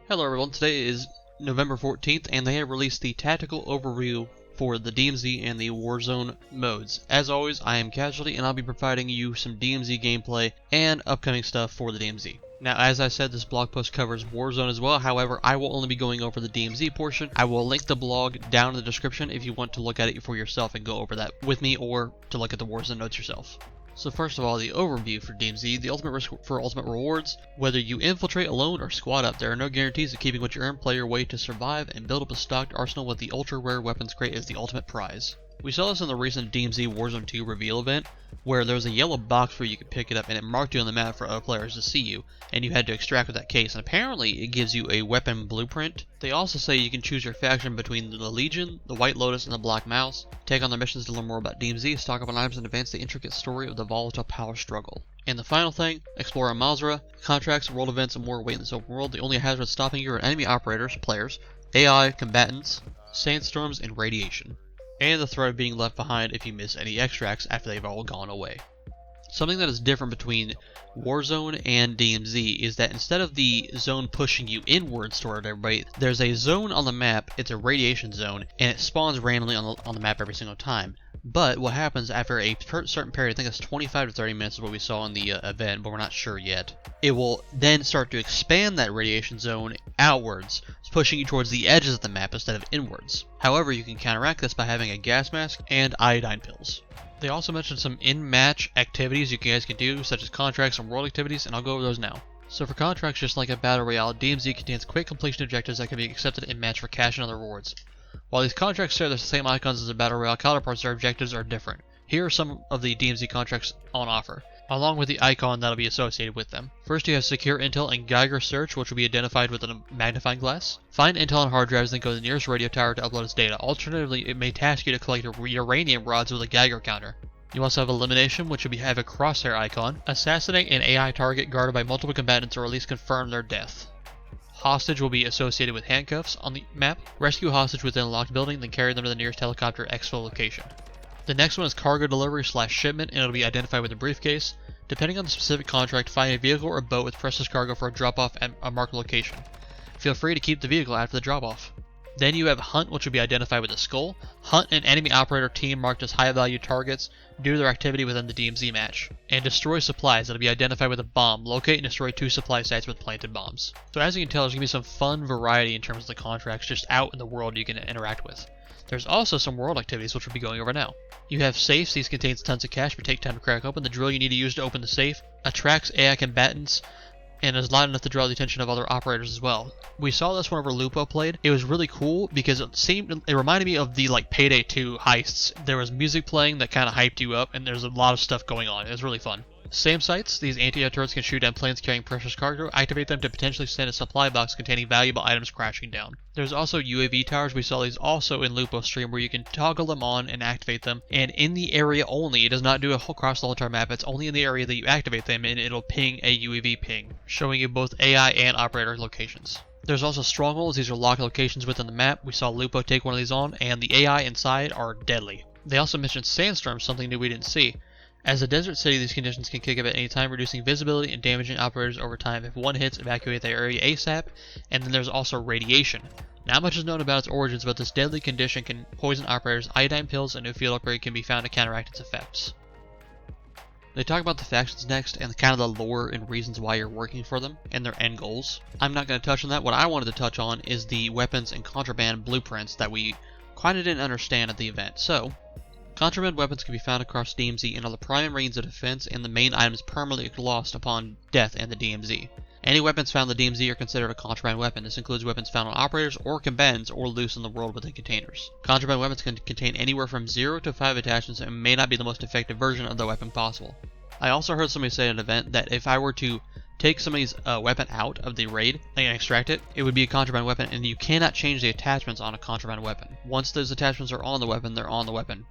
Hello everyone, today is November 14th and they have released the tactical overview for the DMZ and the Warzone modes. As always, I am Casualty and I'll be providing you some DMZ gameplay and upcoming stuff for the DMZ. Now, as I said, this blog post covers Warzone as well. However, I will only be going over the DMZ portion. I will link the blog down in the description if you want to look at it for yourself and go over that with me, or to look at the Warzone notes yourself. So first of all, the overview for DMZ, the ultimate risk for ultimate rewards. Whether you infiltrate alone or squad up, there are no guarantees of keeping what you earn. Play your way to survive and build up a stocked arsenal with the ultra rare weapons crate as the ultimate prize. We saw this in the recent DMZ Warzone 2 reveal event, where there was a yellow box where you could pick it up and it marked you on the map for other players to see you, and you had to extract with that case, and apparently it gives you a weapon blueprint. They also say you can choose your faction between the Legion, the White Lotus, and the Black Mouse. Take on their missions to learn more about DMZ, stock up on items, and advance the intricate story of the volatile power struggle. And the final thing, explore Mazra, contracts, world events, and more await in this open world. The only hazards stopping you are enemy operators, players, AI, combatants, sandstorms, and radiation. And the threat of being left behind if you miss any extracts after they've all gone away. Something that is different between Warzone and DMZ is that instead of the zone pushing you inwards toward everybody, there's a zone on the map, it's a radiation zone, and it spawns randomly on the map every single time. But what happens after a certain period, I think it's 25 to 30 minutes is what we saw in the event, but we're not sure yet. It will then start to expand that radiation zone outwards, pushing you towards the edges of the map instead of inwards. However, you can counteract this by having a gas mask and iodine pills. They also mentioned some in-match activities you guys can do, such as contracts and world activities, and I'll go over those now. So for contracts, just like a Battle Royale, DMZ contains quick completion objectives that can be accepted in-match for cash and other rewards. While these contracts share the same icons as the Battle Royale counterparts, their objectives are different. Here are some of the DMZ contracts on offer, along with the icon that'll be associated with them. First, you have Secure Intel and Geiger Search, which will be identified with a magnifying glass. Find intel on hard drives, then go to the nearest radio tower to upload its data. Alternatively, it may task you to collect uranium rods with a Geiger counter. You also have Elimination, which will have a crosshair icon. Assassinate an AI target guarded by multiple combatants, or at least confirm their death. Hostage will be associated with handcuffs on the map. Rescue hostage within a locked building, then carry them to the nearest helicopter exfil location. The next one is cargo delivery / shipment, and it'll be identified with a briefcase. Depending on the specific contract, find a vehicle or boat with precious cargo for a drop-off at a marked location. Feel free to keep the vehicle after the drop-off. Then you have Hunt, which will be identified with a skull. Hunt an enemy operator team marked as high-value targets due to their activity within the DMZ match. And Destroy supplies that will be identified with a bomb. Locate and destroy 2 supply sites with planted bombs. So as you can tell, there's going to be some fun variety in terms of the contracts just out in the world you can interact with. There's also some world activities which we'll be going over now. You have safes. These contains tons of cash, but take time to crack open. The drill you need to use to open the safe attracts AI combatants and is loud enough to draw the attention of other operators as well. We saw this whenever Lupo played. It was really cool because it reminded me of the Payday 2 heists. There was music playing that kind of hyped you up, and there's a lot of stuff going on. It was really fun. Same sites, these anti-air turrets can shoot down planes carrying precious cargo. Activate them to potentially send a supply box containing valuable items crashing down. There's also UAV towers. We saw these also in Lupo's stream, where you can toggle them on and activate them. And in the area only, it does not do across the whole entire map. It's only in the area that you activate them, and it'll ping a UAV ping, showing you both AI and operator locations. There's also strongholds. These are locked locations within the map. We saw Lupo take one of these on, and the AI inside are deadly. They also mentioned sandstorms, something new we didn't see. As a desert city, these conditions can kick up at any time, reducing visibility and damaging operators over time. If one hits, evacuate the area ASAP. And then there's also radiation. Not much is known about its origins, but this deadly condition can poison operators. Iodine pills and a new field upgrade can be found to counteract its effects. They talk about the factions next, and kind of the lore and reasons why you're working for them, and their end goals. I'm not going to touch on that. What I wanted to touch on is the weapons and contraband blueprints that we kind of didn't understand at the event. So, contraband weapons can be found across DMZ and are the primary means of defense and the main items permanently lost upon death in the DMZ. Any weapons found in the DMZ are considered a contraband weapon. This includes weapons found on operators or combatants or loose in the world within containers. Contraband weapons can contain anywhere from 0 to 5 attachments and may not be the most effective version of the weapon possible. I also heard somebody say at an event that if I were to take somebody's weapon out of the raid and extract it, it would be a contraband weapon, and you cannot change the attachments on a contraband weapon. Once those attachments are on the weapon, they're on the weapon.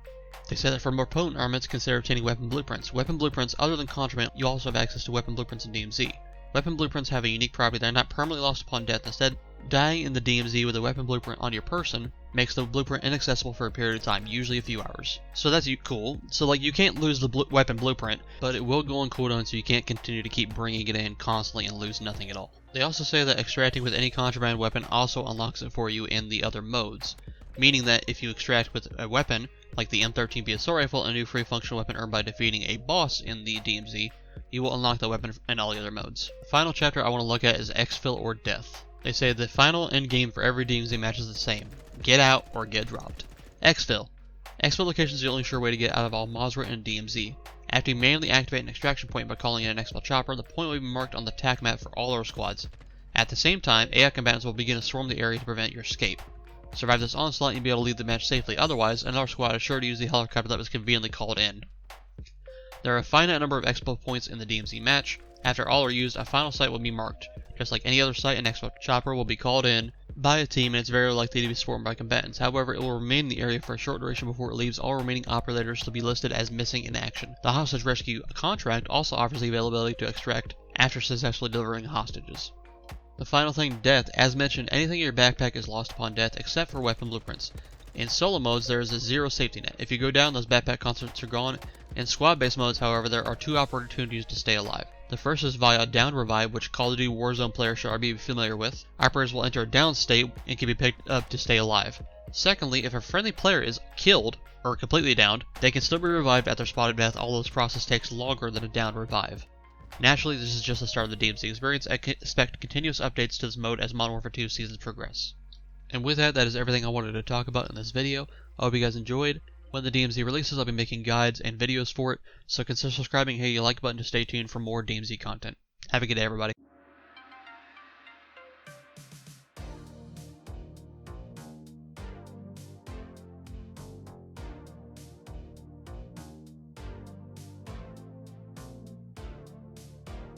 They said that for more potent armaments, consider obtaining weapon blueprints. Weapon blueprints, other than contraband, you also have access to weapon blueprints in DMZ. Weapon blueprints have a unique property. They are not permanently lost upon death. Instead, dying in the DMZ with a weapon blueprint on your person makes the blueprint inaccessible for a period of time, usually a few hours. So that's cool. So like you can't lose the weapon blueprint, but it will go on cooldown, so you can't continue to keep bringing it in constantly and lose nothing at all. They also say that extracting with any contraband weapon also unlocks it for you in the other modes, meaning that if you extract with a weapon like the M13 BSO rifle, a new free functional weapon earned by defeating a boss in the DMZ, you will unlock the weapon in all the other modes. The final chapter I want to look at is exfil or death. They say the final end game for every DMZ match is the same: get out or get dropped. Exfil. Exfil location is the only sure way to get out of all Masra and DMZ. After you manually activate an extraction point by calling in an exfil chopper, the point will be marked on the TAC map for all our squads. At the same time, AI combatants will begin to swarm the area to prevent your escape. Survive this onslaught and you'll be able to leave the match safely, otherwise another squad is sure to use the helicopter that was conveniently called in. There are a finite number of exfil points in the DMZ match. After all are used, a final site will be marked. Just like any other site, an exfil chopper will be called in by a team and it's very likely to be swarmed by combatants. However, it will remain in the area for a short duration before it leaves all remaining operators to be listed as missing in action. The hostage rescue contract also offers the availability to extract after successfully delivering hostages. The final thing, death. As mentioned, anything in your backpack is lost upon death except for weapon blueprints. In solo modes, there is a zero safety net. If you go down, those backpack contents are gone. In squad-based modes, however, there are two opportunities to stay alive. The first is via down revive, which Call of Duty Warzone players should be familiar with. Operators will enter a down state and can be picked up to stay alive. Secondly, if a friendly player is killed or completely downed, they can still be revived at their spotted death, although this process takes longer than a down revive. Naturally, this is just the start of the DMZ experience. I expect continuous updates to this mode as Modern Warfare 2 seasons progress. And with that, that is everything I wanted to talk about in this video. I hope you guys enjoyed. When the DMZ releases, I'll be making guides and videos for it, so consider subscribing and hit the like button to stay tuned for more DMZ content. Have a good day, everybody.